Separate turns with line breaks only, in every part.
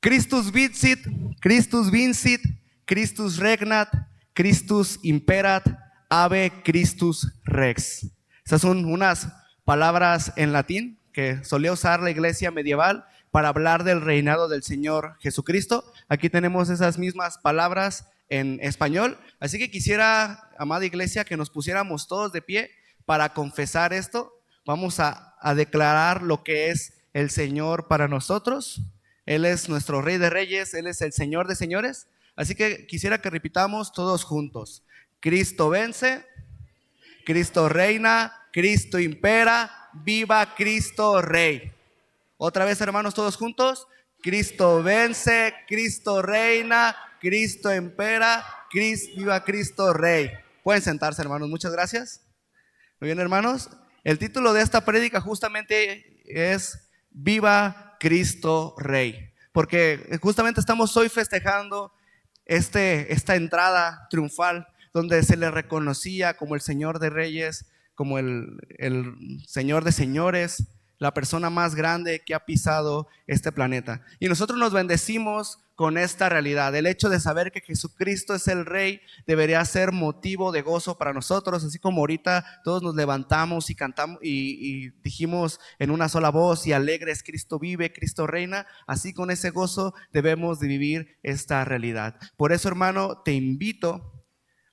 Christus vincit, Christus regnat, Christus imperat, ave Christus rex. Estas son unas palabras en latín que solía usar la iglesia medieval para hablar del reinado del Señor Jesucristo. Aquí tenemos esas mismas palabras en español, así que quisiera, amada iglesia, que nos pusiéramos todos de pie para confesar esto. Vamos a declarar lo que es el Señor para nosotros. Él es nuestro Rey de Reyes, Él es el Señor de Señores. Así que quisiera que repitamos todos juntos: Cristo vence, Cristo reina, Cristo impera, viva Cristo Rey. Otra vez, hermanos, todos juntos: Cristo vence, Cristo reina, Cristo impera, viva Cristo Rey. Pueden sentarse, hermanos, muchas gracias. Muy bien, hermanos, el título de esta prédica justamente es Viva Cristo Rey, porque justamente estamos hoy festejando esta entrada triunfal donde se le reconocía como el Señor de Reyes, como el Señor de Señores, la persona más grande que ha pisado este planeta. Y nosotros nos bendecimos con esta realidad. El hecho de saber que Jesucristo es el Rey debería ser motivo de gozo para nosotros, así como ahorita todos nos levantamos y cantamos y dijimos en una sola voz: y alegres, Cristo vive, Cristo reina. Así, con ese gozo debemos de vivir esta realidad. Por eso, hermano, te invito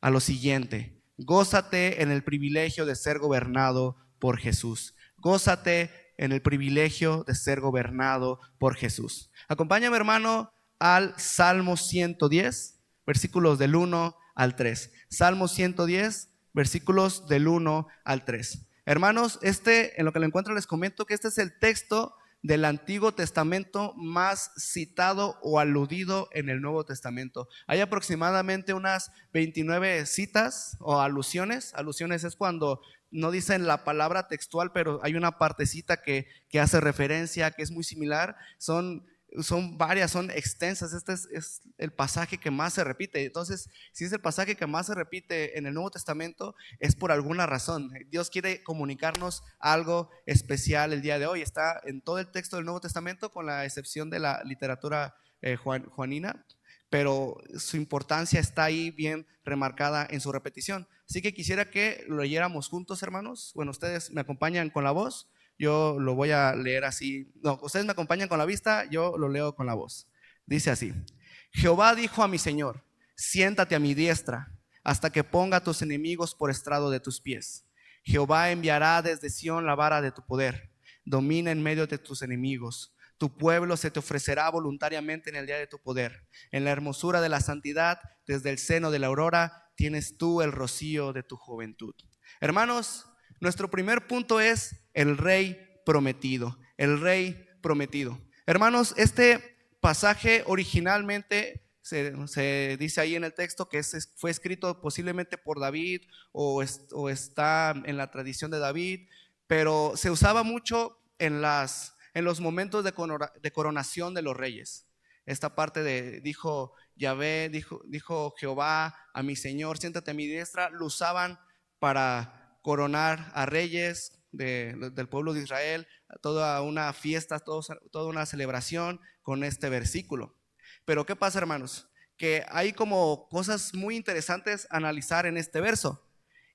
a lo siguiente: gózate en el privilegio de ser gobernado por Jesús. Gózate en el privilegio de ser gobernado por Jesús. Acompáñame, hermano, al Salmo 110, versículos del 1 al 3. Salmo 110, versículos del 1 al 3. Hermanos, en lo que lo encuentro les comento que este es el texto del Antiguo Testamento más citado o aludido en el Nuevo Testamento. Hay aproximadamente unas 29 citas o alusiones. Alusiones es cuando no dicen la palabra textual, pero hay una partecita que hace referencia, que es muy similar. Son varias, son extensas. Este es el pasaje que más se repite. Entonces, si es el pasaje que más se repite en el Nuevo Testamento, es por alguna razón. Dios quiere comunicarnos algo especial el día de hoy. Está en todo el texto del Nuevo Testamento, con la excepción de la literatura juanina, pero su importancia está ahí bien remarcada en su repetición. Así que quisiera que lo leyéramos juntos, hermanos. Bueno, ustedes me acompañan con la voz, yo lo voy a leer así. No, ustedes me acompañan con la vista, yo lo leo con la voz. Dice así: Jehová dijo a mi Señor: siéntate a mi diestra, hasta que ponga a tus enemigos por estrado de tus pies. Jehová enviará desde Sión la vara de tu poder, domina en medio de tus enemigos. Tu pueblo se te ofrecerá voluntariamente en el día de tu poder. En la hermosura de la santidad, desde el seno de la aurora, tienes tú el rocío de tu juventud. Hermanos, nuestro primer punto es el Rey prometido. El Rey prometido. Hermanos, este pasaje originalmente se dice ahí en el texto que fue escrito posiblemente por David o está en la tradición de David, pero se usaba mucho en los momentos de coronación de los reyes. Esta parte dijo Yahvé, dijo Jehová a mi Señor: siéntate a mi diestra, lo usaban para coronar a reyes del pueblo de Israel, toda una fiesta, toda una celebración con este versículo. Pero ¿qué pasa, hermanos? Que hay como cosas muy interesantes a analizar en este verso.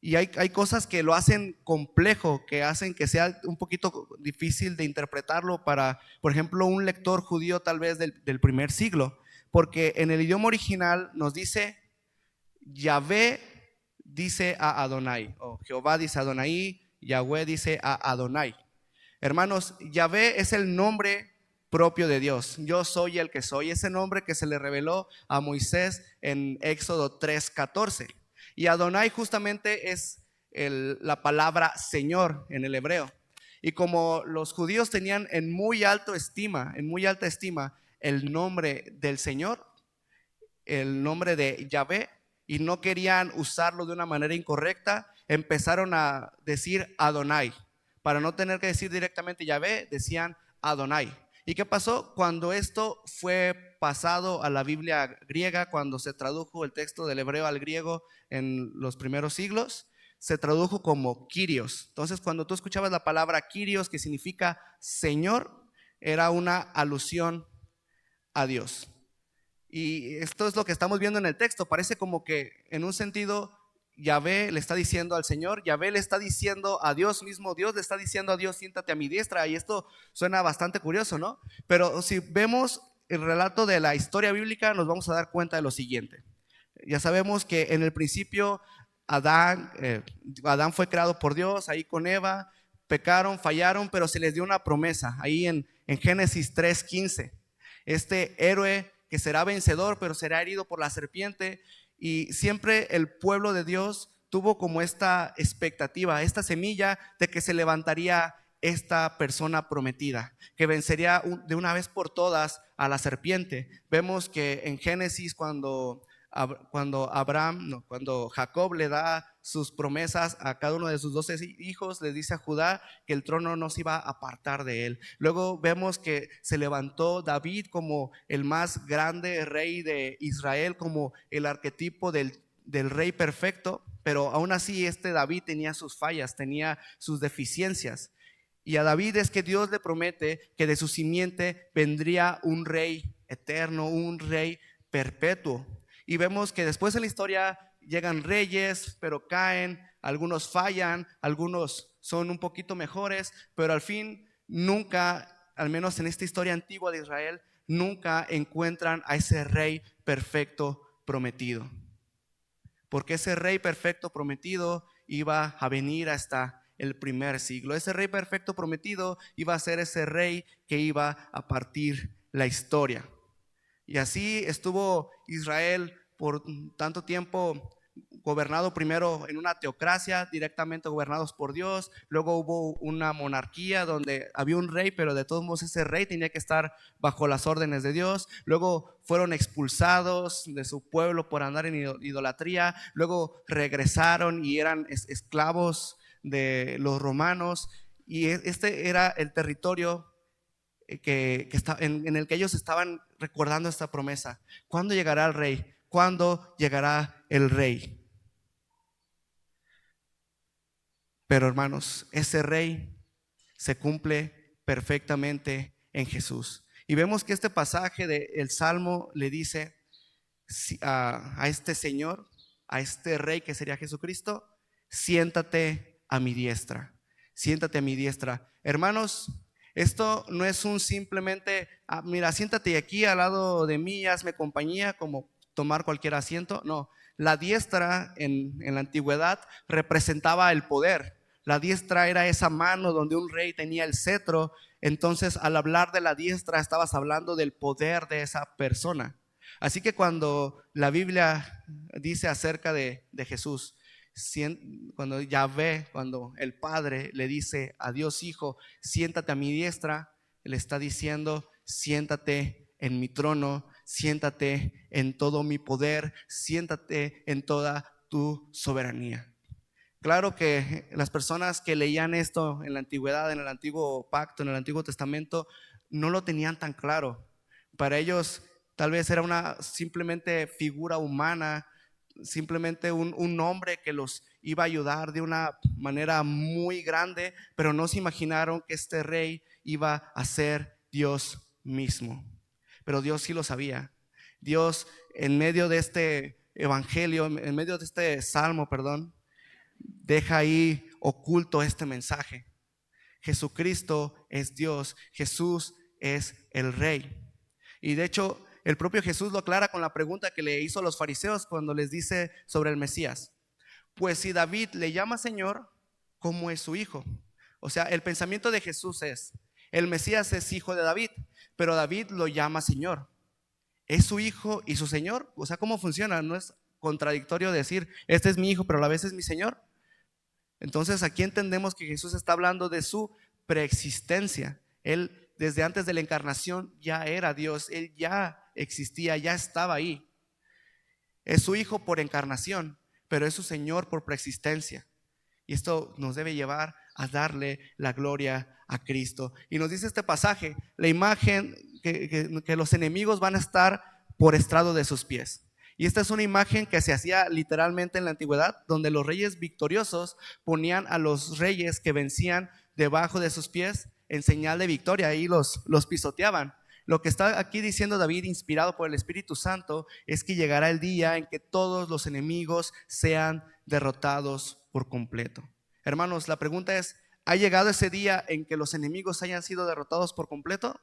Y hay cosas que lo hacen complejo, que hacen que sea un poquito difícil de interpretarlo para, por ejemplo, un lector judío tal vez del primer siglo. Porque en el idioma original nos dice: Yahvé dice a Adonai, o Jehová dice a Adonai, Yahvé dice a Adonai. Hermanos, Yahvé es el nombre propio de Dios. Yo soy el que soy. Ese nombre que se le reveló a Moisés en Éxodo 3:14. Y Adonai justamente es la palabra Señor en el hebreo. Y como los judíos tenían en muy alta estima el nombre del Señor, el nombre de Yahvé, y no querían usarlo de una manera incorrecta, empezaron a decir Adonai. Para no tener que decir directamente Yahvé, decían Adonai. ¿Y qué pasó? Cuando esto fue pasado a la Biblia griega, cuando se tradujo el texto del hebreo al griego en los primeros siglos, se tradujo como Kyrios. Entonces, cuando tú escuchabas la palabra Kyrios, que significa Señor, era una alusión a Dios. Y esto es lo que estamos viendo en el texto. Parece como que en un sentido Yahvé le está diciendo al Señor, Yahvé le está diciendo a Dios mismo, Dios le está diciendo a Dios, siéntate a mi diestra. Y esto suena bastante curioso, ¿no? Pero si vemos el relato de la historia bíblica, nos vamos a dar cuenta de lo siguiente. Ya sabemos que en el principio Adán fue creado por Dios, ahí con Eva, pecaron, fallaron, pero se les dio una promesa, ahí en Génesis 3:15. Este héroe que será vencedor, pero será herido por la serpiente. Y siempre el pueblo de Dios tuvo como esta expectativa, esta semilla de que se levantaría esta persona prometida, que vencería de una vez por todas a la serpiente. Vemos que en Génesis cuando Jacob le da sus promesas a cada uno de sus 12 hijos, le dice a Judá que el trono no se iba a apartar de él. Luego vemos que se levantó David como el más grande rey de Israel, como el arquetipo del rey perfecto, pero aún así este David tenía sus fallas, tenía sus deficiencias. Y a David es que Dios le promete que de su simiente vendría un rey eterno, un rey perpetuo. Y vemos que después en la historia llegan reyes, pero caen, algunos fallan, algunos son un poquito mejores, pero al fin nunca, al menos en esta historia antigua de Israel, nunca encuentran a ese rey perfecto prometido. Porque ese rey perfecto prometido iba a venir hasta el primer siglo. Ese rey perfecto prometido iba a ser ese rey que iba a partir la historia. Y así estuvo Israel por tanto tiempo gobernado, primero en una teocracia, directamente gobernados por Dios. Luego hubo una monarquía donde había un rey, pero de todos modos ese rey tenía que estar bajo las órdenes de Dios. Luego fueron expulsados de su pueblo por andar en idolatría. Luego regresaron y eran esclavos de los romanos. Y este era el territorio en el que ellos estaban recordando esta promesa. ¿Cuándo llegará el rey? ¿Cuándo llegará el rey? Pero hermanos, ese rey se cumple perfectamente en Jesús. Y vemos que este pasaje del Salmo le dice a este Señor, a este rey que sería Jesucristo: siéntate a mi diestra, siéntate a mi diestra. Hermanos, esto no es un simplemente, mira, siéntate aquí al lado de mí, hazme compañía, como tomar cualquier asiento. No, la diestra en la antigüedad representaba el poder. La diestra era esa mano donde un rey tenía el cetro. Entonces, al hablar de la diestra, estabas hablando del poder de esa persona. Así que cuando la Biblia dice acerca de Jesús, cuando Yahvé, cuando el Padre le dice a Dios Hijo, siéntate a mi diestra, le está diciendo: siéntate en mi trono, siéntate en todo mi poder, siéntate en toda tu soberanía. Claro que las personas que leían esto en la antigüedad, en el antiguo pacto, en el Antiguo Testamento, no lo tenían tan claro. Para ellos tal vez era una simplemente figura humana, simplemente un hombre que los iba a ayudar de una manera muy grande, pero no se imaginaron que este rey iba a ser Dios mismo. Pero Dios sí lo sabía. Dios, en medio de este evangelio, en medio de este salmo, deja ahí oculto este mensaje. Jesucristo es Dios, Jesús es el Rey. Y de hecho, el propio Jesús lo aclara con la pregunta que le hizo a los fariseos cuando les dice sobre el Mesías: pues si David le llama Señor, ¿cómo es su hijo? O sea, el pensamiento de Jesús es: el Mesías es hijo de David, pero David lo llama Señor. ¿Es su hijo y su Señor? O sea, ¿cómo funciona? ¿No es contradictorio decir este es mi hijo, pero a la vez es mi Señor? Entonces aquí entendemos que Jesús está hablando de su preexistencia. Él desde antes de la encarnación ya era Dios, Él ya existía, ya estaba ahí. Es su hijo por encarnación, pero es su Señor por preexistencia. Y esto nos debe llevar a darle la gloria a Cristo. Y nos dice este pasaje, la imagen que los enemigos van a estar por estrado de sus pies. Y esta es una imagen que se hacía literalmente en la antigüedad, donde los reyes victoriosos ponían a los reyes que vencían debajo de sus pies en señal de victoria, y los pisoteaban. Lo que está aquí diciendo David, inspirado por el Espíritu Santo, es que llegará el día en que todos los enemigos sean derrotados por completo. Hermanos, la pregunta es, ¿ha llegado ese día en que los enemigos hayan sido derrotados por completo?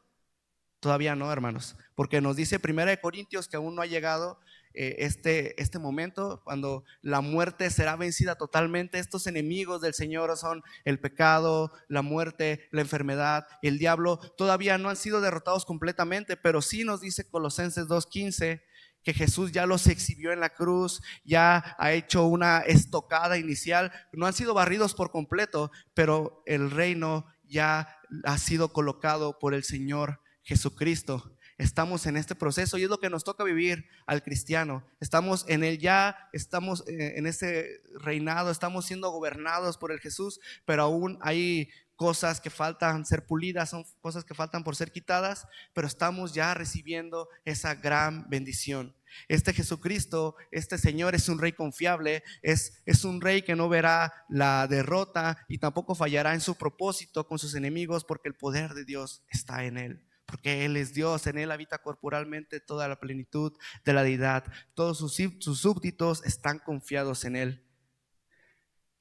Todavía no, hermanos, porque nos dice 1 Corintios que aún no ha llegado este momento cuando la muerte será vencida totalmente. Estos enemigos del Señor son el pecado, la muerte, la enfermedad, el diablo. Todavía no han sido derrotados completamente, pero sí nos dice Colosenses 2:15 que Jesús ya los exhibió en la cruz, ya ha hecho una estocada inicial. No han sido barridos por completo, pero el reino ya ha sido colocado por el Señor Jesucristo. Estamos en este proceso y es lo que nos toca vivir al cristiano. Estamos en él ya, estamos en ese reinado, estamos siendo gobernados por el Jesús, pero aún hay cosas que faltan ser pulidas, son cosas que faltan por ser quitadas, pero estamos ya recibiendo esa gran bendición. Este Jesucristo, este Señor es un rey confiable, es un rey que no verá la derrota y tampoco fallará en su propósito con sus enemigos, porque el poder de Dios está en él. Porque Él es Dios, en Él habita corporalmente toda la plenitud de la deidad. Todos sus súbditos están confiados en Él.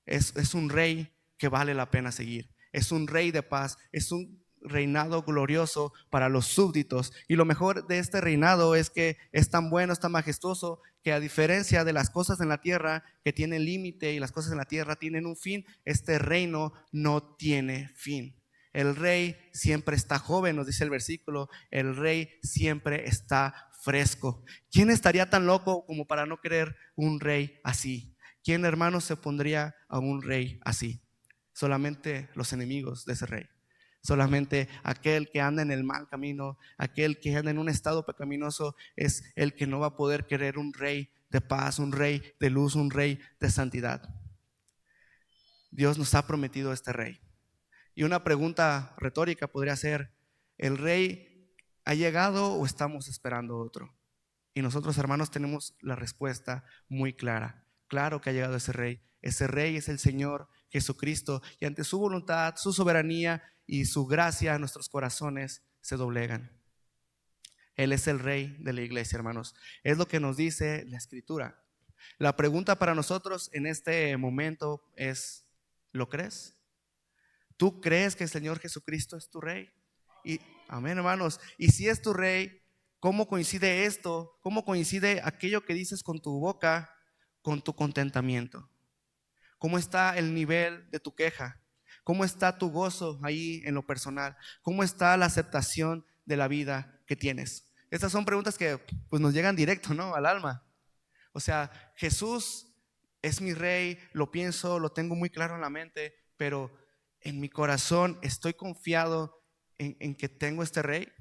Es un rey que vale la pena seguir. Es un rey de paz, es un reinado glorioso para los súbditos. Y lo mejor de este reinado es que es tan bueno, es tan majestuoso, que a diferencia de las cosas en la tierra que tienen límite y las cosas en la tierra tienen un fin, este reino no tiene fin. El rey siempre está joven, nos dice el versículo. El rey siempre está fresco. ¿Quién estaría tan loco como para no querer un rey así? ¿Quién, hermano, se pondría a un rey así? Solamente los enemigos de ese rey. Solamente aquel que anda en el mal camino, aquel que anda en un estado pecaminoso, es el que no va a poder querer un rey de paz, un rey de luz, un rey de santidad. Dios nos ha prometido este rey. Y una pregunta retórica podría ser: ¿el rey ha llegado o estamos esperando otro? Y nosotros, hermanos, tenemos la respuesta muy clara. Claro que ha llegado ese rey. Ese rey es el Señor Jesucristo, y ante su voluntad, su soberanía y su gracia, nuestros corazones se doblegan. Él es el rey de la iglesia, hermanos. Es lo que nos dice la Escritura. La pregunta para nosotros en este momento es: ¿lo crees? ¿Tú crees que el Señor Jesucristo es tu rey? Y amén, hermanos. Y si es tu rey, ¿cómo coincide esto? ¿Cómo coincide aquello que dices con tu boca con tu contentamiento? ¿Cómo está el nivel de tu queja? ¿Cómo está tu gozo ahí en lo personal? ¿Cómo está la aceptación de la vida que tienes? Estas son preguntas que pues nos llegan directo, ¿no?, al alma. O sea, Jesús es mi rey, lo pienso, lo tengo muy claro en la mente, pero en mi corazón estoy confiado en que tengo este rey.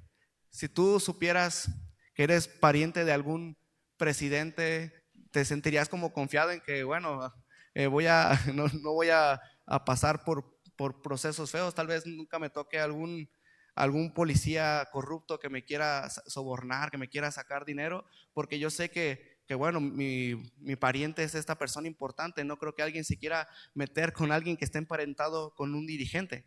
Si tú supieras que eres pariente de algún presidente, te sentirías como confiado en que, bueno, no voy a pasar por procesos feos. Tal vez nunca me toque algún policía corrupto que me quiera sobornar, que me quiera sacar dinero, porque yo sé que bueno, mi pariente es esta persona importante. No creo que alguien se quiera meter con alguien que esté emparentado con un dirigente.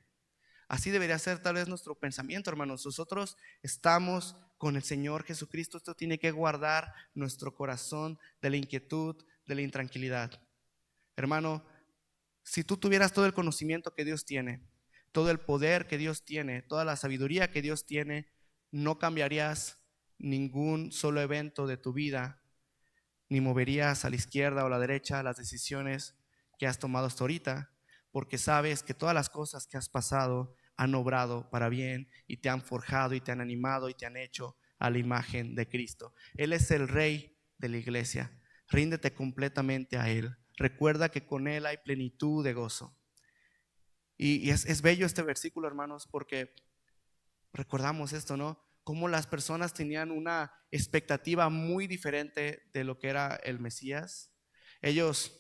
Así debería ser tal vez nuestro pensamiento, hermanos. Nosotros estamos con el Señor Jesucristo. Esto tiene que guardar nuestro corazón de la inquietud, de la intranquilidad. Hermano, si tú tuvieras todo el conocimiento que Dios tiene, todo el poder que Dios tiene, toda la sabiduría que Dios tiene, no cambiarías ningún solo evento de tu vida, ni moverías a la izquierda o a la derecha las decisiones que has tomado hasta ahorita, porque sabes que todas las cosas que has pasado han obrado para bien y te han forjado y te han animado y te han hecho a la imagen de Cristo. Él es el rey de la iglesia. Ríndete completamente a Él. Recuerda que con Él hay plenitud de gozo. Y es bello este versículo, hermanos, porque recordamos esto, ¿no? Cómo las personas tenían una expectativa muy diferente de lo que era el Mesías. Ellos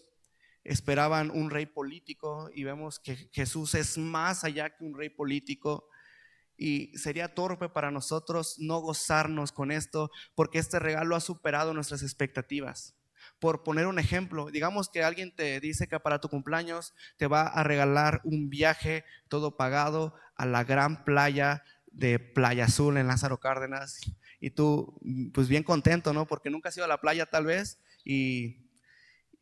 esperaban un rey político y vemos que Jesús es más allá que un rey político. Y sería torpe para nosotros no gozarnos con esto, porque este regalo ha superado nuestras expectativas. Por poner un ejemplo, digamos que alguien te dice que para tu cumpleaños te va a regalar un viaje todo pagado a la gran playa de Playa Azul en Lázaro Cárdenas y tú pues bien contento, ¿no? Porque nunca has ido a la playa tal vez y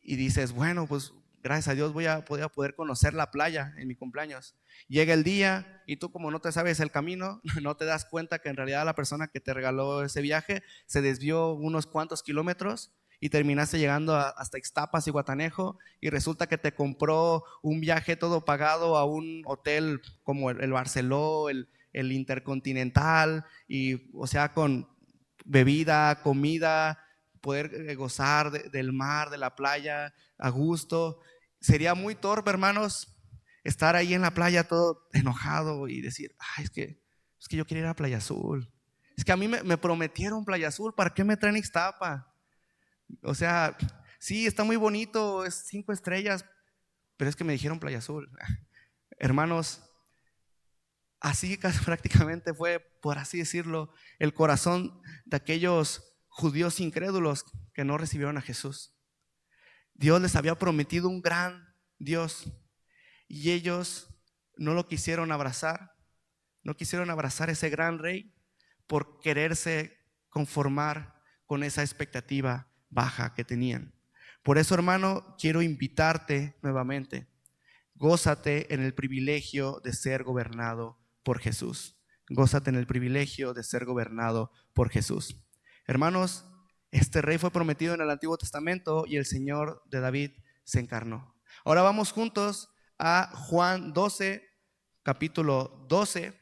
dices, bueno, pues gracias a Dios voy a poder conocer la playa en mi cumpleaños. Llega el día y tú como no te sabes el camino, no te das cuenta que en realidad la persona que te regaló ese viaje se desvió unos cuantos kilómetros y terminaste llegando hasta Ixtapas y Guatanejo y resulta que te compró un viaje todo pagado a un hotel como el Barceló, el Intercontinental y o sea con bebida, comida, poder gozar del mar, de la playa a gusto. Sería muy torpe, hermanos, estar ahí en la playa todo enojado y decir, ay, es que yo quería ir a Playa Azul. Es que a mí me prometieron Playa Azul, ¿para qué me traen Ixtapa? O sea, sí, está muy bonito, es 5 estrellas, pero es que me dijeron Playa Azul. Hermanos, así casi prácticamente fue, por así decirlo, el corazón de aquellos judíos incrédulos que no recibieron a Jesús. Dios les había prometido un gran Dios y ellos no lo quisieron abrazar, no quisieron abrazar ese gran rey por quererse conformar con esa expectativa baja que tenían. Por eso, hermano, quiero invitarte nuevamente. Gózate en el privilegio de ser gobernado por Jesús. Gózate en el privilegio de ser gobernado por Jesús. Hermanos, este rey fue prometido en el Antiguo Testamento y el Señor de David se encarnó. Ahora vamos juntos a Juan 12, capítulo 12,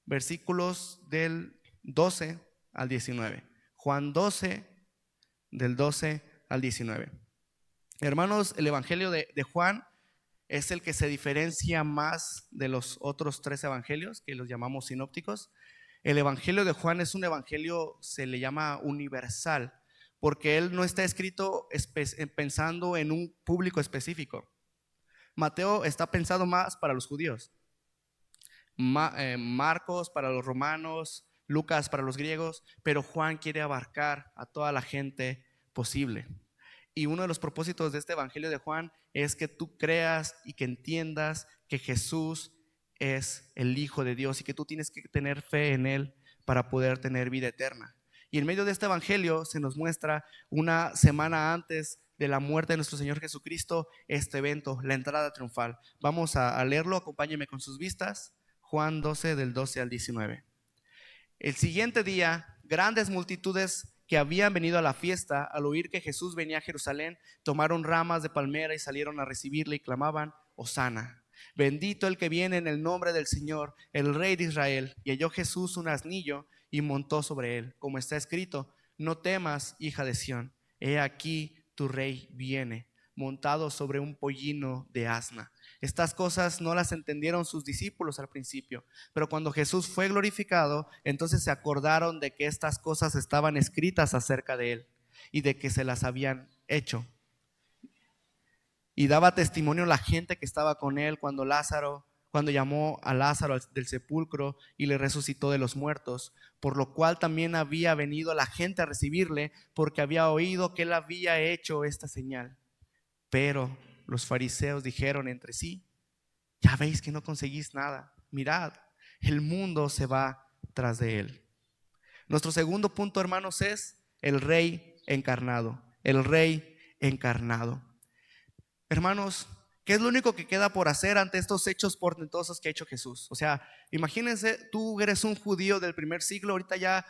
versículos del 12 al 19. Juan 12, del 12 al 19. Hermanos, el Evangelio de Juan es el que se diferencia más de los otros 3 evangelios, que los llamamos sinópticos. El Evangelio de Juan es un evangelio, se le llama universal, porque él no está escrito pensando en un público específico. Mateo está pensado más para los judíos, Marcos para los romanos, Lucas para los griegos, pero Juan quiere abarcar a toda la gente posible. Y uno de los propósitos de este Evangelio de Juan es que tú creas y que entiendas que Jesús es el Hijo de Dios y que tú tienes que tener fe en Él para poder tener vida eterna. Y en medio de este Evangelio se nos muestra una semana antes de la muerte de nuestro Señor Jesucristo este evento, la entrada triunfal. Vamos a leerlo, acompáñenme con sus vistas. Juan 12 del 12 al 19. El siguiente día, grandes multitudes que habían venido a la fiesta, al oír que Jesús venía a Jerusalén, tomaron ramas de palmera y salieron a recibirle y clamaban, Hosana, bendito el que viene en el nombre del Señor, el Rey de Israel. Y halló Jesús un asnillo y montó sobre él, como está escrito, no temas, hija de Sión, he aquí tu rey viene, montado sobre un pollino de asna. Estas cosas no las entendieron sus discípulos al principio, pero cuando Jesús fue glorificado, entonces se acordaron de que estas cosas estaban escritas acerca de él y de que se las habían hecho. Y daba testimonio la gente que estaba con él cuando llamó a Lázaro del sepulcro y le resucitó de los muertos, por lo cual también había venido la gente a recibirle, porque había oído que él había hecho esta señal. Pero los fariseos dijeron entre sí, ya veis que no conseguís nada, mirad, el mundo se va tras de él. Nuestro segundo punto, hermanos, es el rey encarnado, el rey encarnado. Hermanos, ¿qué es lo único que queda por hacer ante estos hechos portentosos que ha hecho Jesús? O sea, imagínense, tú eres un judío del primer siglo, ahorita ya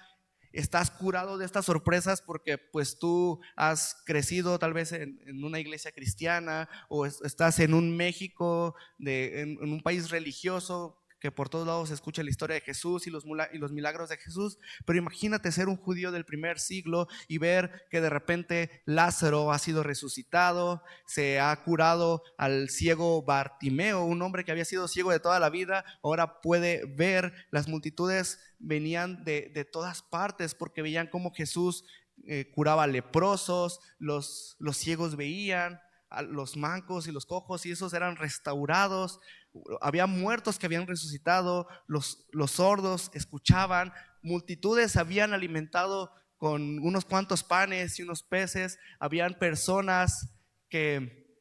estás curado de estas sorpresas porque pues tú has crecido tal vez en una iglesia cristiana o estás en un México, en un país religioso que por todos lados se escucha la historia de Jesús y los milagros de Jesús, pero imagínate ser un judío del primer siglo y ver que de repente Lázaro ha sido resucitado, se ha curado al ciego Bartimeo, un hombre que había sido ciego de toda la vida, ahora puede ver. Las multitudes venían de todas partes porque veían cómo Jesús curaba leprosos, los ciegos veían, a los mancos y los cojos y esos eran restaurados. Había muertos que habían resucitado, los sordos escuchaban, multitudes habían alimentado con unos cuantos panes y unos peces, habían personas que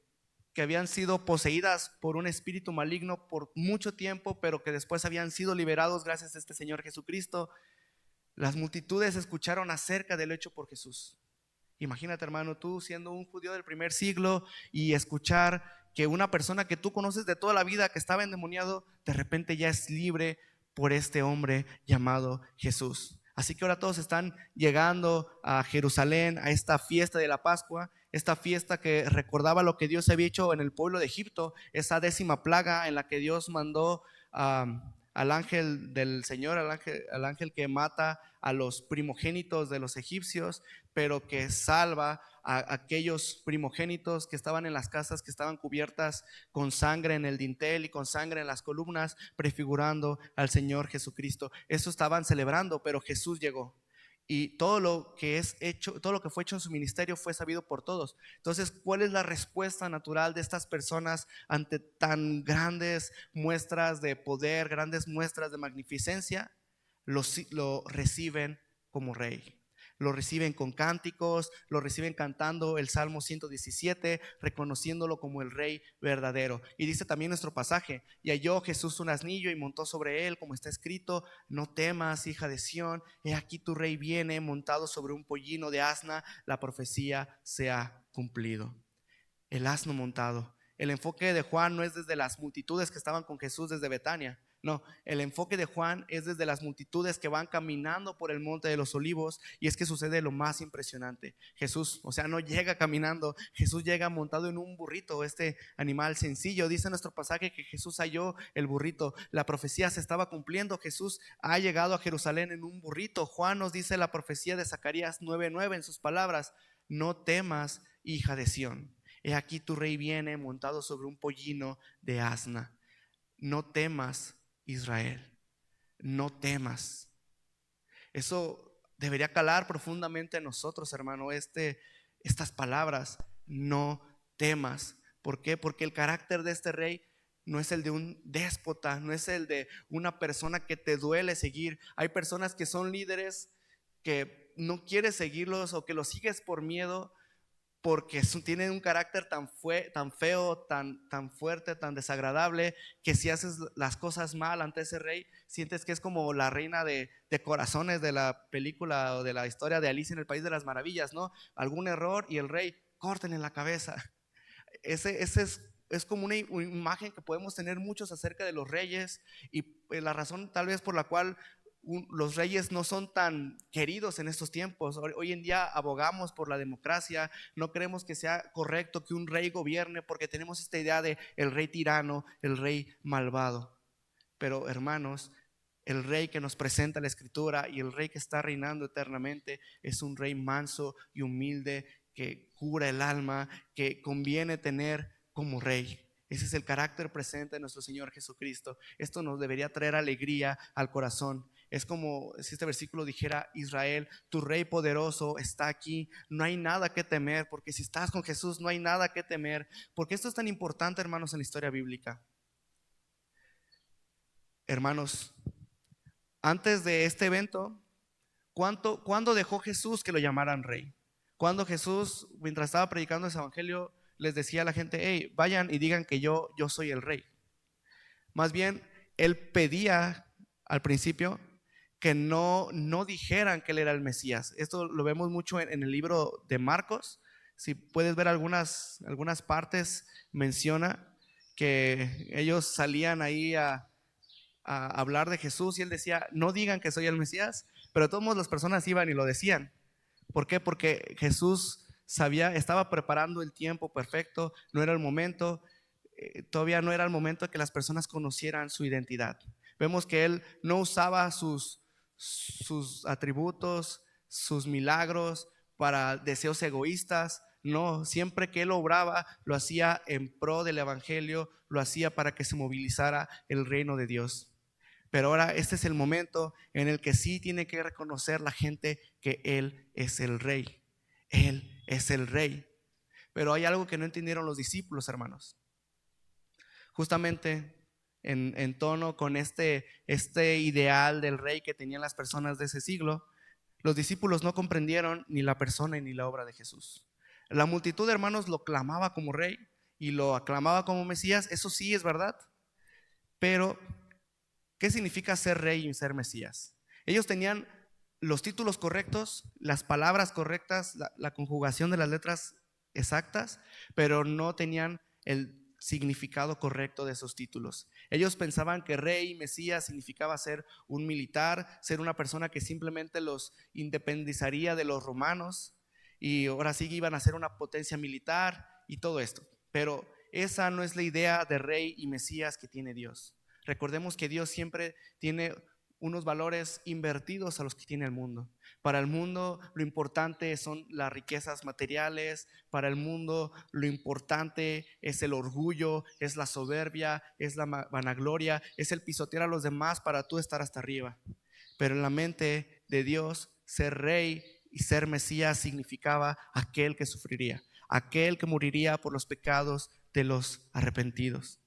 que habían sido poseídas por un espíritu maligno por mucho tiempo, pero que después habían sido liberados gracias a este Señor Jesucristo. Las multitudes escucharon acerca del hecho por Jesús. Imagínate, hermano, tú siendo un judío del primer siglo y escuchar que una persona que tú conoces de toda la vida, que estaba endemoniado, de repente ya es libre por este hombre llamado Jesús. Así que ahora todos están llegando a Jerusalén, a esta fiesta de la Pascua, esta fiesta que recordaba lo que Dios había hecho en el pueblo de Egipto, esa 10ª plaga en la que Dios mandó al ángel del Señor, al ángel que mata a los primogénitos de los egipcios, pero que salva a aquellos primogénitos que estaban en las casas, que estaban cubiertas con sangre en el dintel y con sangre en las columnas, prefigurando al Señor Jesucristo. Eso estaban celebrando, pero Jesús llegó. Y todo lo que es hecho, todo lo que fue hecho en su ministerio fue sabido por todos. Entonces, ¿cuál es la respuesta natural de estas personas ante tan grandes muestras de poder, grandes muestras de magnificencia? Lo reciben como rey. Lo reciben con cánticos, lo reciben cantando el Salmo 117, reconociéndolo como el Rey verdadero. Y dice también nuestro pasaje: y halló Jesús un asnillo y montó sobre él, como está escrito: no temas, hija de Sión, he aquí tu rey viene montado sobre un pollino de asna. La profecía se ha cumplido. El asno montado. El enfoque de Juan no es desde las multitudes que estaban con Jesús desde Betania. No, el enfoque de Juan es desde las multitudes que van caminando por el monte de los olivos. Y es que sucede lo más impresionante. Jesús, o sea, no llega caminando, Jesús llega montado en un burrito, este animal sencillo. Dice nuestro pasaje que Jesús halló el burrito. La profecía se estaba cumpliendo. Jesús ha llegado a Jerusalén en un burrito. Juan nos dice la profecía de Zacarías 9:9 en sus palabras: no temas, hija de Sión, he aquí tu rey viene montado sobre un pollino de asna. No temas, Israel, no temas. Eso debería calar profundamente en nosotros, hermano, estas palabras: no temas. ¿Por qué? Porque el carácter de este rey no es el de un déspota, no es el de una persona que te duele seguir. Hay personas que son líderes que no quieres seguirlos o que los sigues por miedo, porque tienen un carácter tan feo, tan fuerte, tan desagradable, que si haces las cosas mal ante ese rey, sientes que es como la reina de corazones de la película o de la historia de Alicia en el País de las Maravillas, ¿no? Algún error y el rey, córtenle la cabeza. Ese es como una imagen que podemos tener muchos acerca de los reyes, y la razón tal vez por la cual los reyes no son tan queridos en estos tiempos. Hoy en día abogamos por la democracia, no creemos que sea correcto que un rey gobierne, porque tenemos esta idea de el rey tirano, el rey malvado. Pero hermanos, el rey que nos presenta la escritura y el rey que está reinando eternamente es un rey manso y humilde, que cura el alma, que conviene tener como rey. Ese es el carácter presente de nuestro Señor Jesucristo. Esto nos debería traer alegría al corazón. Es como si este versículo dijera: Israel, tu rey poderoso está aquí, no hay nada que temer, porque si estás con Jesús no hay nada que temer. Porque esto es tan importante, hermanos, en la historia bíblica. Hermanos, antes de este evento, ¿cuándo dejó Jesús que lo llamaran rey? Cuando Jesús, mientras estaba predicando ese evangelio, les decía a la gente: hey, vayan y digan que yo soy el rey. Más bien, él pedía al principio que no dijeran que él era el Mesías. Esto lo vemos mucho en el libro de Marcos. Si puedes ver algunas partes, menciona que ellos salían ahí a hablar de Jesús y él decía: no digan que soy el Mesías. Pero todas las personas iban y lo decían. ¿Por qué? Porque Jesús sabía, estaba preparando el tiempo perfecto, no era el momento, todavía no era el momento de que las personas conocieran su identidad. Vemos que él no usaba sus atributos, sus milagros para deseos egoístas. No, siempre que él obraba, lo hacía en pro del evangelio, lo hacía para que se movilizara el reino de Dios. Pero ahora este es el momento en el que sí tiene que reconocer la gente que Él es el Rey. Él es el Rey. Pero hay algo que no entendieron los discípulos, hermanos. Justamente en tono con este ideal del Rey que tenían las personas de ese siglo, los discípulos no comprendieron ni la persona ni la obra de Jesús. La multitud, hermanos, lo clamaba como Rey, y lo aclamaba como Mesías, eso sí es verdad. Pero, ¿qué significa ser rey y ser Mesías? Ellos tenían los títulos correctos, las palabras correctas, la conjugación de las letras exactas, pero no tenían el significado correcto de esos títulos. Ellos pensaban que rey, Mesías significaba ser un militar, ser una persona que simplemente los independizaría de los romanos y ahora sí iban a ser una potencia militar y todo esto. Pero esa no es la idea de rey y Mesías que tiene Dios. Recordemos que Dios siempre tiene unos valores invertidos a los que tiene el mundo. Para el mundo lo importante son las riquezas materiales, para el mundo lo importante es el orgullo, es la soberbia, es la vanagloria, es el pisotear a los demás para tú estar hasta arriba. Pero en la mente de Dios, ser rey y ser Mesías significaba aquel que sufriría, aquel que moriría por los pecados de los arrepentidos.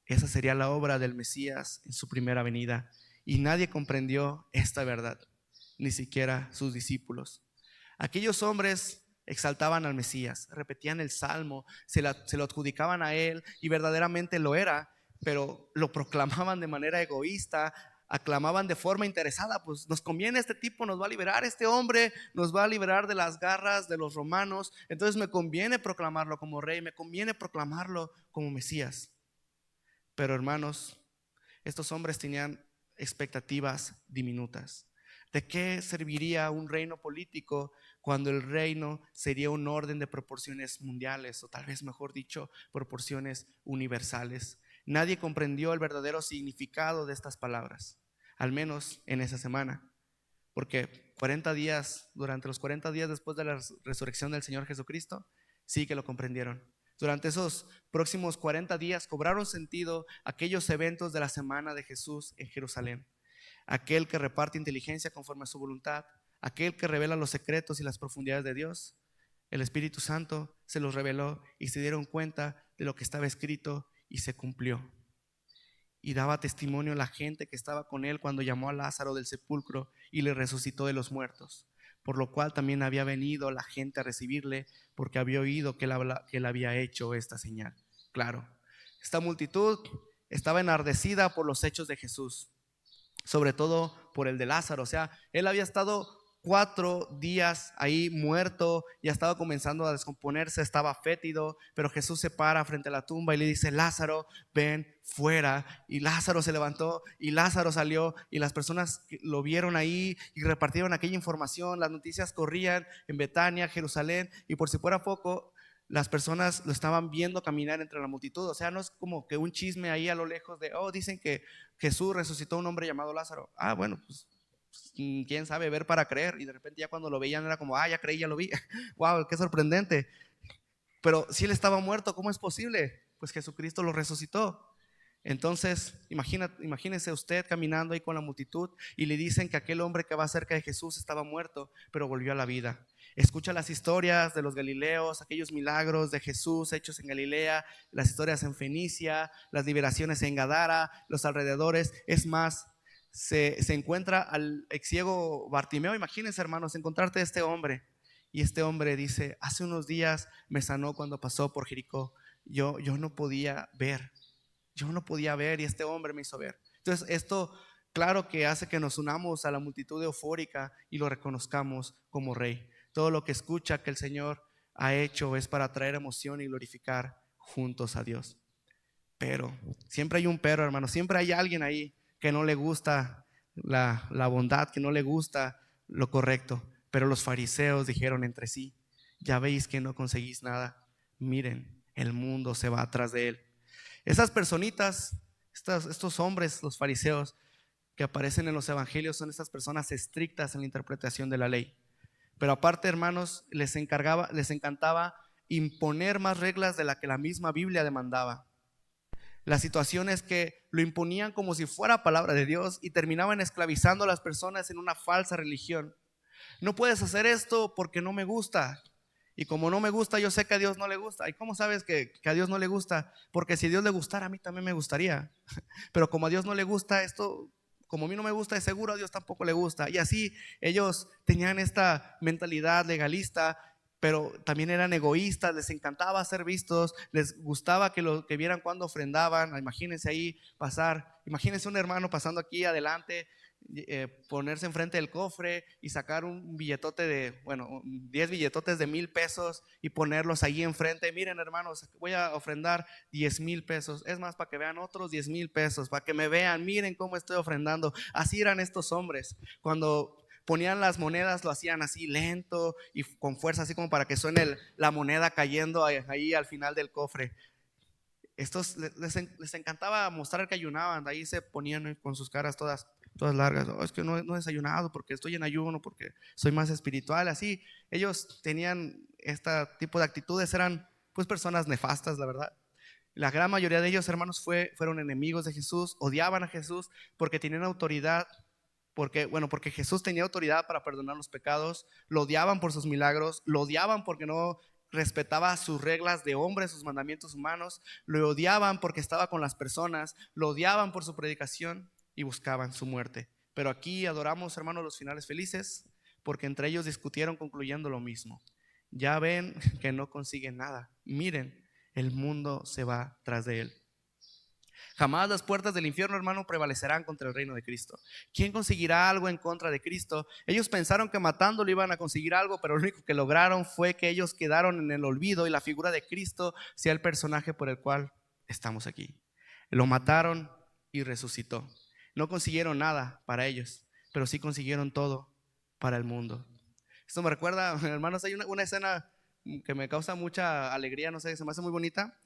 Esa sería la obra del Mesías en su primera venida. Y nadie comprendió esta verdad, ni siquiera sus discípulos. Aquellos hombres exaltaban al Mesías, repetían el salmo, se lo adjudicaban a él y verdaderamente lo era, pero lo proclamaban de manera egoísta, aclamaban de forma interesada, pues nos conviene este tipo, nos va a liberar, este hombre nos va a liberar de las garras de los romanos, entonces me conviene proclamarlo como rey, me conviene proclamarlo como Mesías. Pero hermanos, estos hombres tenían expectativas diminutas. ¿De qué serviría un reino político cuando el reino sería un orden de proporciones mundiales o tal vez mejor dicho, proporciones universales? Nadie comprendió el verdadero significado de estas palabras, al menos en esa semana, porque 40 días, durante los 40 días después de la resurrección del Señor Jesucristo, sí que lo comprendieron. Durante esos próximos 40 días cobraron sentido aquellos eventos de la semana de Jesús en Jerusalén. Aquel que reparte inteligencia conforme a su voluntad, aquel que revela los secretos y las profundidades de Dios. El Espíritu Santo se los reveló y se dieron cuenta de lo que estaba escrito y se cumplió. Y daba testimonio a la gente que estaba con él cuando llamó a Lázaro del sepulcro y le resucitó de los muertos, por lo cual también había venido la gente a recibirle, porque había oído que él había hecho esta señal. Claro, esta multitud estaba enardecida por los hechos de Jesús, sobre todo por el de Lázaro. O sea, él había estado 4 días ahí muerto, ya estaba comenzando a descomponerse, estaba fétido, pero Jesús se para frente a la tumba y le dice: Lázaro, ven fuera. Y Lázaro se levantó y Lázaro salió, y las personas lo vieron ahí y repartieron aquella información. Las noticias corrían en Betania, Jerusalén, y por si fuera poco, las personas lo estaban viendo caminar entre la multitud. O sea, no es como que un chisme ahí a lo lejos de, oh, dicen que Jesús resucitó a un hombre llamado Lázaro. Ah, bueno, pues quién sabe, ver para creer. Y de repente ya cuando lo veían era como, ah, ya creí, ya lo vi. Wow, qué sorprendente. Pero si él estaba muerto, ¿cómo es posible? Pues Jesucristo lo resucitó. Entonces, imagínese usted caminando ahí con la multitud y le dicen que aquel hombre que va cerca de Jesús estaba muerto, pero volvió a la vida. Escucha las historias de los galileos, aquellos milagros de Jesús hechos en Galilea, las historias en Fenicia, las liberaciones en Gadara, los alrededores. Es más, se encuentra al ex ciego Bartimeo. Imagínense, hermanos, encontrarte a este hombre. Y este hombre dice: hace unos días me sanó cuando pasó por Jericó. Yo no podía ver. Yo no podía ver y este hombre me hizo ver. Entonces esto, claro que hace que nos unamos a la multitud eufórica y lo reconozcamos como rey. Todo lo que escucha que el Señor ha hecho es para traer emoción y glorificar juntos a Dios. Pero, siempre hay un pero, hermano. Siempre hay alguien ahí que no le gusta la bondad, que no le gusta lo correcto. Pero los fariseos dijeron entre sí: ya veis que no conseguís nada. Miren, el mundo se va atrás de él. Esas personitas, estos hombres, los fariseos, que aparecen en los evangelios, son estas personas estrictas en la interpretación de la ley. Pero aparte, hermanos, les encantaba imponer más reglas de las que la misma Biblia demandaba. La situación es que lo imponían como si fuera palabra de Dios y terminaban esclavizando a las personas en una falsa religión. No puedes hacer esto porque no me gusta. Y como no me gusta, yo sé que a Dios no le gusta. ¿Y cómo sabes que a Dios no le gusta? Porque si a Dios le gustara, a mí también me gustaría. Pero como a Dios no le gusta esto, como a mí no me gusta, de seguro a Dios tampoco le gusta. Y así ellos tenían esta mentalidad legalista pero también eran egoístas, les encantaba ser vistos, les gustaba que vieran cuando ofrendaban. Imagínense ahí pasar, imagínense un hermano pasando aquí adelante, ponerse enfrente del cofre y sacar un billetote de, bueno, 10 billetotes de 1,000 pesos y ponerlos ahí enfrente. Miren, hermanos, voy a ofrendar 10,000 pesos. Es más, para que vean otros 10,000 pesos, para que me vean, miren cómo estoy ofrendando. Así eran estos hombres. Cuando ponían las monedas, lo hacían así lento y con fuerza, así como para que suene la moneda cayendo ahí al final del cofre. Estos les encantaba mostrar que ayunaban. Ahí se ponían con sus caras todas largas. Oh, es que no he desayunado porque estoy en ayuno, porque soy más espiritual. Así, ellos tenían este tipo de actitudes. Eran pues personas nefastas, la verdad. La gran mayoría de ellos, hermanos, fueron enemigos de Jesús, odiaban a Jesús porque tenían autoridad, porque Jesús tenía autoridad para perdonar los pecados. Lo odiaban por sus milagros, lo odiaban porque no respetaba sus reglas de hombre, sus mandamientos humanos, lo odiaban porque estaba con las personas, lo odiaban por su predicación y buscaban su muerte. Pero aquí adoramos, hermanos, los finales felices, porque entre ellos discutieron concluyendo lo mismo. Ya ven que no consiguen nada. Miren, el mundo se va tras de él. Jamás las puertas del infierno, hermano, prevalecerán contra el reino de Cristo. ¿Quién conseguirá algo en contra de Cristo? Ellos pensaron que matándolo iban a conseguir algo, pero lo único que lograron fue que ellos quedaron en el olvido y la figura de Cristo sea el personaje por el cual estamos aquí. Lo mataron y resucitó. No consiguieron nada para ellos, pero sí consiguieron todo para el mundo. Esto me recuerda, hermanos, hay una escena que me causa mucha alegría, no sé, se me hace muy bonita,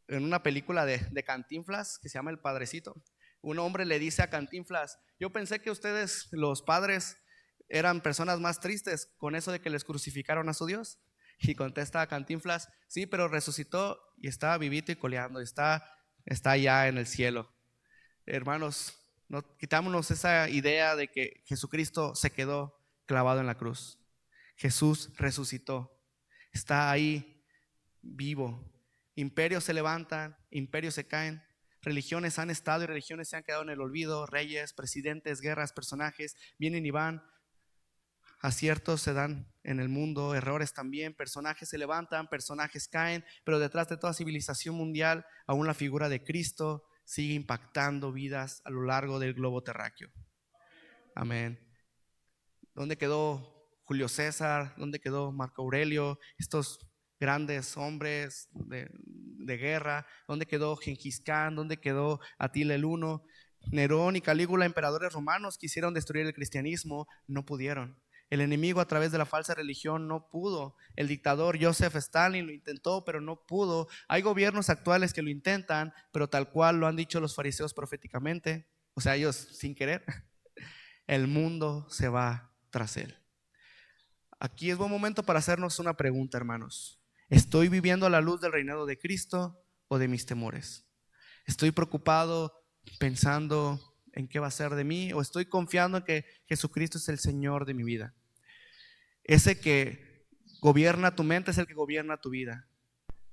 en una película de Cantinflas que se llama El Padrecito. Un hombre le dice a Cantinflas: yo pensé que ustedes, los padres, eran personas más tristes con eso de que les crucificaron a su Dios. Y contesta a Cantinflas: sí, pero resucitó y está vivito y coleando, está allá en el cielo. Hermanos, no, quitámonos esa idea de que Jesucristo se quedó clavado en la cruz. Jesús resucitó, está ahí vivo. Imperios se levantan, imperios se caen, religiones han estado y religiones se han quedado en el olvido. Reyes, presidentes, guerras, personajes vienen y van. Aciertos se dan en el mundo, errores también. Personajes se levantan, personajes caen, pero detrás de toda civilización mundial, aún la figura de Cristo sigue impactando vidas a lo largo del globo terráqueo. Amén. ¿Dónde quedó Julio César? ¿Dónde quedó Marco Aurelio? Estos grandes hombres de guerra. ¿Dónde quedó Gengis Khan? ¿Dónde quedó Atila el Huno? Nerón y Calígula, emperadores romanos, quisieron destruir el cristianismo, no pudieron. El enemigo a través de la falsa religión no pudo. El dictador Joseph Stalin lo intentó, pero no pudo. Hay gobiernos actuales que lo intentan, pero tal cual lo han dicho los fariseos proféticamente, o sea, ellos sin querer, el mundo se va tras él. Aquí es buen momento para hacernos una pregunta, hermanos. ¿Estoy viviendo a la luz del reinado de Cristo o de mis temores? ¿Estoy preocupado pensando en qué va a ser de mí, o estoy confiando en que Jesucristo es el Señor de mi vida? Ese que gobierna tu mente es el que gobierna tu vida.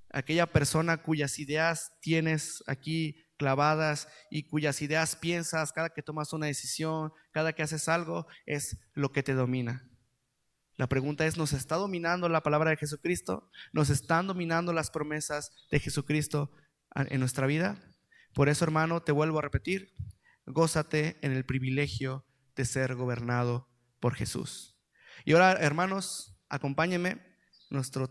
Aquella persona cuyas ideas tienes aquí clavadas y cuyas ideas piensas cada que tomas una decisión, cada que haces algo, es lo que te domina. La pregunta es: ¿nos está dominando la palabra de Jesucristo? ¿Nos están dominando las promesas de Jesucristo en nuestra vida? Por eso, hermano, te vuelvo a repetir: gózate en el privilegio de ser gobernado por Jesús. Y ahora, hermanos, acompáñenme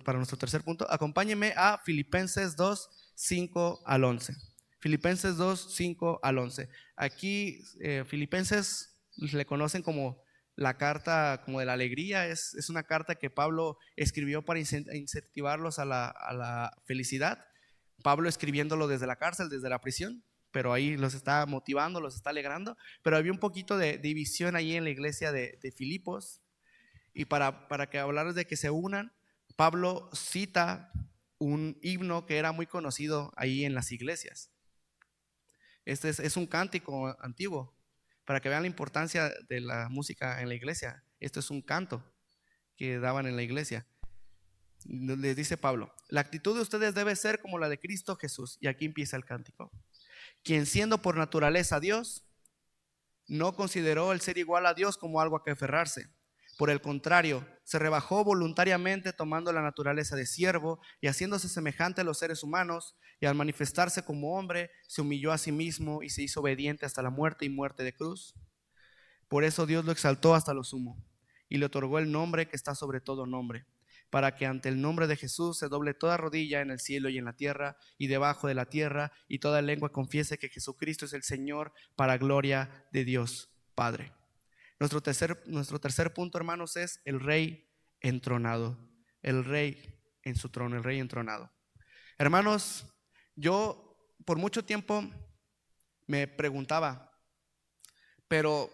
para nuestro tercer punto. Acompáñenme a Filipenses 2, 5 al 11. Filipenses 2, 5 al 11. Aquí Filipenses le conocen como la carta como de la alegría. Es una carta que Pablo escribió para incentivarlos a la felicidad. Pablo escribiéndolo desde la cárcel, desde la prisión, pero ahí los está motivando, los está alegrando. Pero había un poquito de división ahí en la iglesia de Filipos, y para que hablar de que se unan, Pablo cita un himno que era muy conocido ahí en las iglesias. Este es un cántico antiguo, para que vean la importancia de la música en la iglesia. Esto es un canto que daban en la iglesia. Les dice Pablo: la actitud de ustedes debe ser como la de Cristo Jesús. Y aquí empieza el cántico: quien siendo por naturaleza Dios, no consideró el ser igual a Dios como algo a que aferrarse, Por el contrario, se rebajó voluntariamente tomando la naturaleza de siervo y haciéndose semejante a los seres humanos, y al manifestarse como hombre, se humilló a sí mismo y se hizo obediente hasta la muerte y muerte de cruz. Por eso Dios lo exaltó hasta lo sumo y le otorgó el nombre que está sobre todo nombre, para que ante el nombre de Jesús se doble toda rodilla en el cielo y en la tierra y debajo de la tierra, y toda lengua confiese que Jesucristo es el Señor, para gloria de Dios Padre. Nuestro tercer punto, hermanos, es el Rey entronado. El Rey en su trono, el Rey entronado. Hermanos, yo por mucho tiempo me preguntaba, pero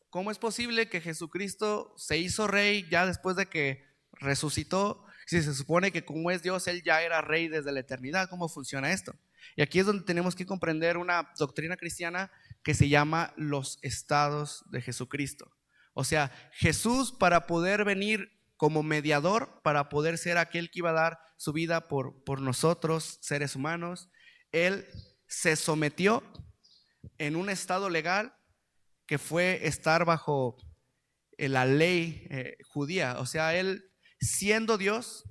¿cómo es posible que Jesucristo se hizo rey ya después de que resucitó? Si se supone que como es Dios, Él ya era rey desde la eternidad, ¿cómo funciona esto? Y aquí es donde tenemos que comprender una doctrina cristiana que se llama los estados de Jesucristo. O sea, Jesús, para poder venir como mediador, para poder ser aquel que iba a dar su vida por nosotros, seres humanos, Él se sometió en un estado legal que fue estar bajo la ley judía. O sea, Él, siendo Dios,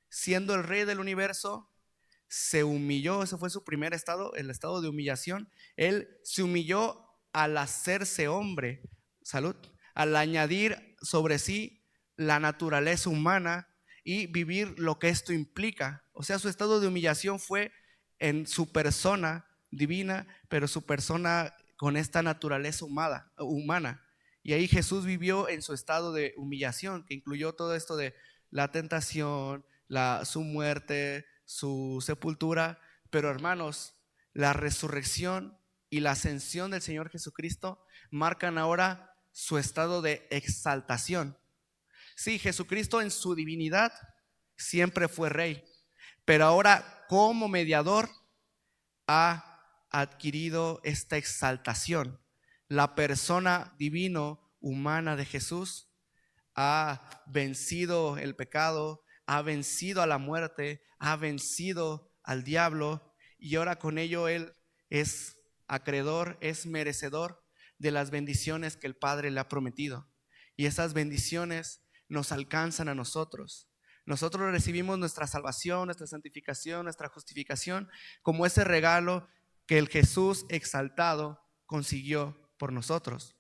siendo el rey del universo, se humilló. Ese fue su primer estado, el estado de humillación. Él se humilló al hacerse hombre, salud, al añadir sobre sí la naturaleza humana y vivir lo que esto implica. O sea, su estado de humillación fue en su persona divina, pero su persona con esta naturaleza humana. Y ahí Jesús vivió en su estado de humillación, que incluyó todo esto de la tentación, su muerte, su sepultura. Pero hermanos, la resurrección y la ascensión del Señor Jesucristo marcan ahora su estado de exaltación. Sí, Jesucristo en su divinidad siempre fue rey, pero ahora como mediador ha adquirido esta exaltación. La persona divino humana de Jesús ha vencido el pecado, ha vencido a la muerte, ha vencido al diablo, y ahora con ello Él es acreedor, es merecedor de las bendiciones que el Padre le ha prometido. Y esas bendiciones nos alcanzan a nosotros. Nosotros recibimos nuestra salvación, nuestra santificación, nuestra justificación como ese regalo que el Jesús exaltado consiguió por nosotros.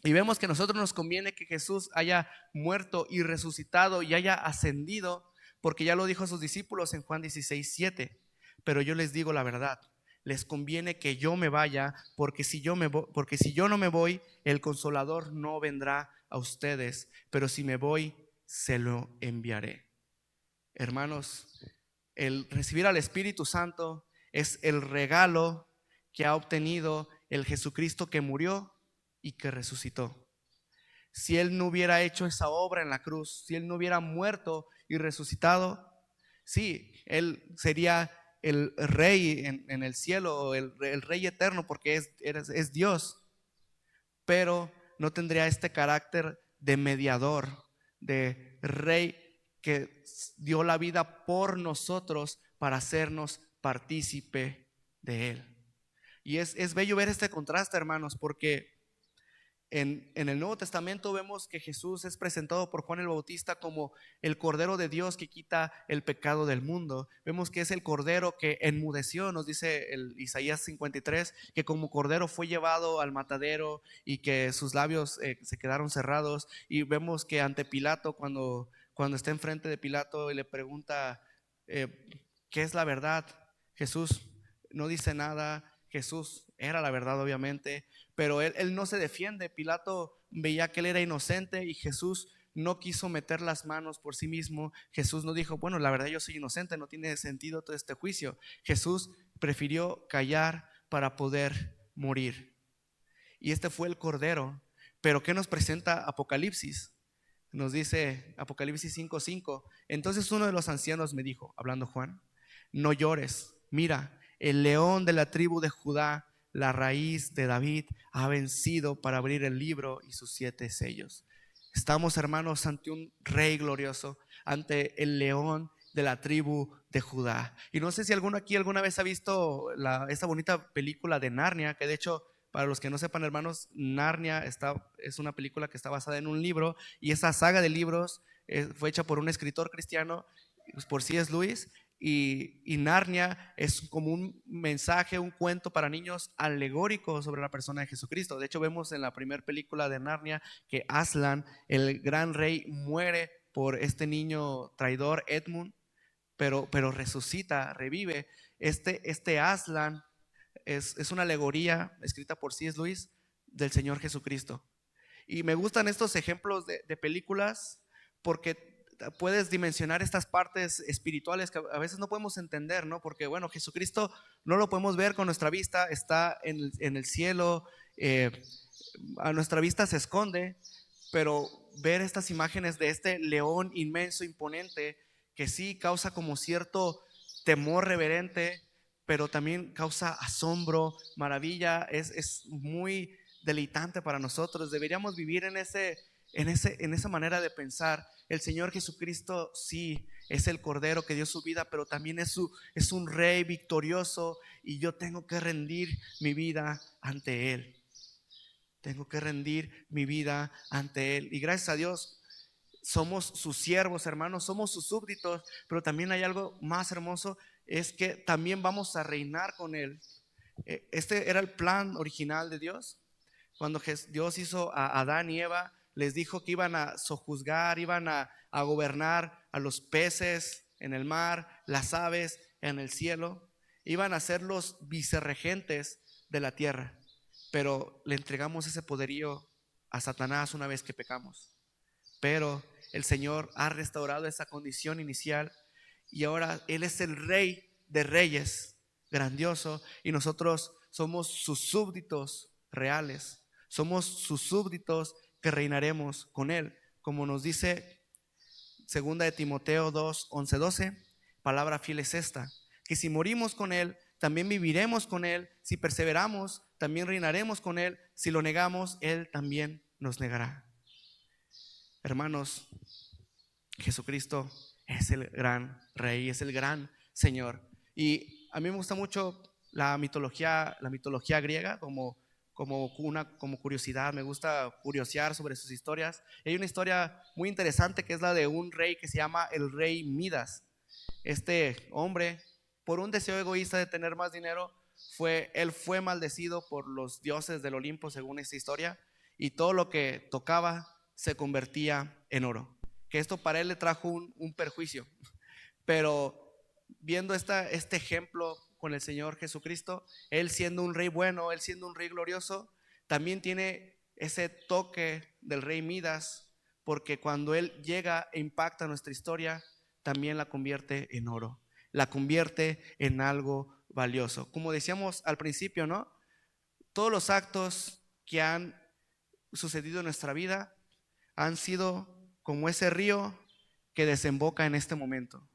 Y vemos que a nosotros nos conviene que Jesús haya muerto y resucitado y haya ascendido, porque ya lo dijo a sus discípulos en Juan 16:7. Pero yo les digo la verdad, les conviene que yo me vaya, porque si yo no me voy, el Consolador no vendrá a ustedes, pero si me voy, se lo enviaré. Hermanos, el recibir al Espíritu Santo es el regalo que ha obtenido el Jesucristo que murió y que resucitó. Si Él no hubiera hecho esa obra en la cruz, si Él no hubiera muerto y resucitado, sí, Él sería el rey en el cielo, el rey eterno, porque es Dios, pero no tendría este carácter de mediador, de rey que dio la vida por nosotros para hacernos partícipe de Él. Y es bello ver este contraste, hermanos, porque en el Nuevo Testamento vemos que Jesús es presentado por Juan el Bautista como el Cordero de Dios que quita el pecado del mundo. Vemos que es el Cordero que enmudeció, nos dice el Isaías 53, que como Cordero fue llevado al matadero y que sus labios se quedaron cerrados. Y vemos que ante Pilato, cuando está enfrente de Pilato y le pregunta ¿qué es la verdad? Jesús no dice nada. Jesús era la verdad, obviamente, pero él no se defiende. Pilato veía que él era inocente y Jesús no quiso meter las manos por sí mismo. Jesús no dijo, bueno, la verdad yo soy inocente, no tiene sentido todo este juicio. Jesús prefirió callar para poder morir. Y este fue el Cordero. Pero ¿qué nos presenta Apocalipsis? Nos dice Apocalipsis 5:5. Entonces uno de los ancianos me dijo, hablando Juan, no llores, mira, el león de la tribu de Judá, la raíz de David, ha vencido para abrir el libro y sus 7 sellos. Estamos, hermanos, ante un rey glorioso, ante el león de la tribu de Judá. Y no sé si alguno aquí alguna vez ha visto esta bonita película de Narnia, que de hecho Para los que no sepan, hermanos, Narnia es una película que está basada en un libro, y esa saga de libros fue hecha por un escritor cristiano, pues, por C.S. Lewis, y Narnia es como un mensaje, un cuento para niños alegórico sobre la persona de Jesucristo. De hecho, vemos en la primera película de Narnia que Aslan, el gran rey, muere por este niño traidor, Edmund, pero resucita, revive. Este Aslan es una alegoría escrita por C.S. Lewis del Señor Jesucristo. Y me gustan estos ejemplos de películas porque puedes dimensionar estas partes espirituales que a veces no podemos entender, ¿no? Porque, bueno, Jesucristo no lo podemos ver con nuestra vista, está en el cielo, a nuestra vista se esconde, pero ver estas imágenes de este león inmenso, imponente, que sí causa como cierto temor reverente, pero también causa asombro, maravilla, es muy deleitante para nosotros. Deberíamos vivir en esa manera de pensar. El Señor Jesucristo sí es el Cordero que dio su vida, pero también es un Rey victorioso, y yo tengo que rendir mi vida ante Él. Tengo que rendir mi vida ante Él. Y gracias a Dios somos sus siervos, hermanos, somos sus súbditos, pero también hay algo más hermoso, es que también vamos a reinar con Él. Este era el plan original de Dios. Cuando Dios hizo a Adán y Eva, les dijo que iban a sojuzgar, iban a gobernar a los peces en el mar, las aves en el cielo, iban a ser los vicerregentes de la tierra. Pero le entregamos ese poderío a Satanás una vez que pecamos. Pero el Señor ha restaurado esa condición inicial, y ahora Él es el Rey de reyes, grandioso, y nosotros somos sus súbditos reales. Somos sus súbditos que reinaremos con Él, como nos dice 2 de Timoteo 2, 11, 12. Palabra fiel es esta: que si morimos con Él, también viviremos con Él. Si perseveramos, también reinaremos con Él. Si lo negamos, Él también nos negará. Hermanos, Jesucristo es el gran Rey, es el gran Señor. Y a mí me gusta mucho la mitología griega, como curiosidad. Me gusta curiosear sobre sus historias. Y hay una historia muy interesante que es la de un rey que se llama el rey Midas. Este hombre, por un deseo egoísta de tener más dinero, él fue maldecido por los dioses del Olimpo, según esta historia, y todo lo que tocaba se convertía en oro. Que esto para él le trajo un perjuicio. Pero viendo este ejemplo con el Señor Jesucristo, Él siendo un rey bueno, Él siendo un rey glorioso, también tiene ese toque del rey Midas, porque cuando Él llega e impacta nuestra historia, también la convierte en oro, la convierte en algo valioso. Como decíamos al principio, ¿no? Todos los actos que han sucedido en nuestra vida han sido como ese río que desemboca en este momento.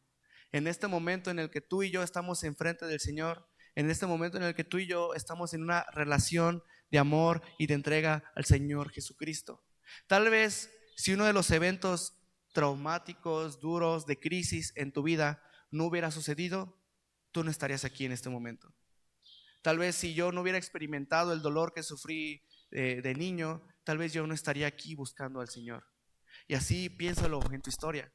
En este momento en el que tú y yo estamos enfrente del Señor, en este momento en el que tú y yo estamos en una relación de amor y de entrega al Señor Jesucristo. Tal vez si uno de los eventos traumáticos, duros, de crisis en tu vida no hubiera sucedido, tú no estarías aquí en este momento. Tal vez si yo no hubiera experimentado el dolor que sufrí de niño, tal vez yo no estaría aquí buscando al Señor. Y así piénsalo en tu historia.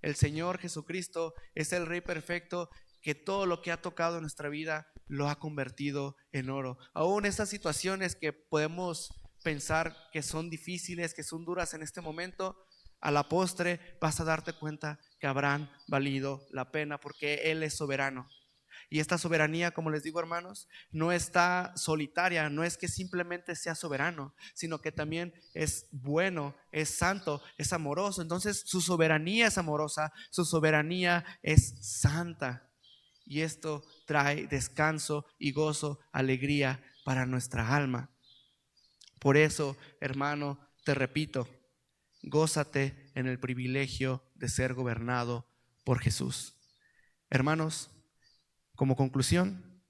El Señor Jesucristo es el Rey perfecto, que todo lo que ha tocado en nuestra vida lo ha convertido en oro. Aún esas situaciones que podemos pensar que son difíciles, que son duras en este momento, a la postre vas a darte cuenta que habrán valido la pena, porque Él es soberano. Y esta soberanía, como les digo, hermanos, no está solitaria, no es que simplemente sea soberano, sino que también es bueno, es santo, es amoroso. Entonces su soberanía es amorosa, su soberanía es santa. Y esto trae descanso y gozo, alegría para nuestra alma. Por eso, hermano, te repito, gózate en el privilegio de ser gobernado por Jesús. Hermanos, como conclusión,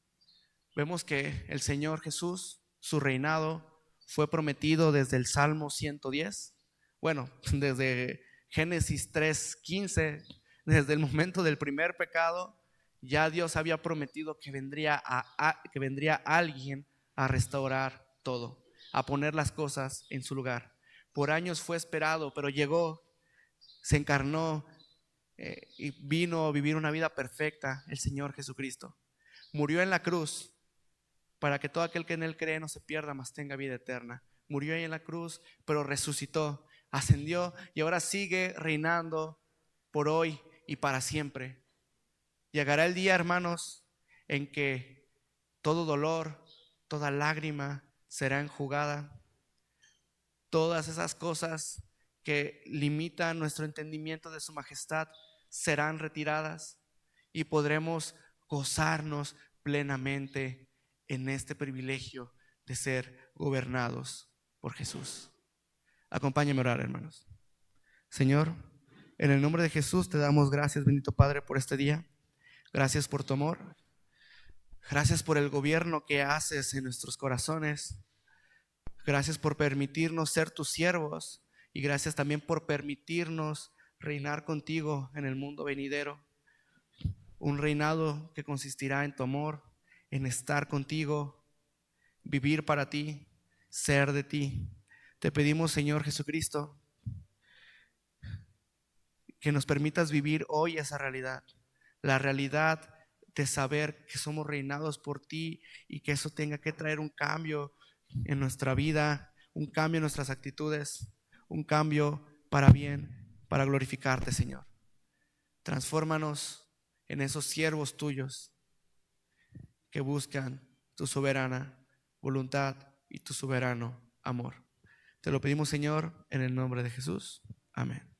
vemos que el Señor Jesús, su reinado fue prometido desde el Salmo 110. Bueno, desde Génesis 3:15, desde el momento del primer pecado, ya Dios había prometido que vendría alguien a restaurar todo, a poner las cosas en su lugar. Por años fue esperado, pero llegó, se encarnó y vino a vivir una vida perfecta, el Señor Jesucristo. Murió en la cruz para que todo aquel que en Él cree no se pierda, mas tenga vida eterna. Murió ahí en la cruz, pero resucitó, ascendió y ahora sigue reinando por hoy y para siempre. Llegará el día, hermanos, en que todo dolor, toda lágrima será enjugada. Todas esas cosas que limitan nuestro entendimiento de su majestad serán retiradas y podremos gozarnos plenamente en este privilegio de ser gobernados por Jesús. Acompáñenme a orar, hermanos. Señor, en el nombre de Jesús te damos gracias, bendito Padre, por este día. Gracias por tu amor. Gracias por el gobierno que haces en nuestros corazones. Gracias por permitirnos ser tus siervos y gracias también por permitirnos reinar contigo en el mundo venidero. Un reinado que consistirá en tu amor, en estar contigo, vivir para ti, ser de ti. Te pedimos, Señor Jesucristo, que nos permitas vivir hoy esa realidad, la realidad de saber que somos reinados por ti y que eso tenga que traer un cambio en nuestra vida, un cambio en nuestras actitudes, un cambio para bien, para glorificarte, Señor. Transfórmanos en esos siervos tuyos que buscan tu soberana voluntad y tu soberano amor. Te lo pedimos, Señor, en el nombre de Jesús. Amén.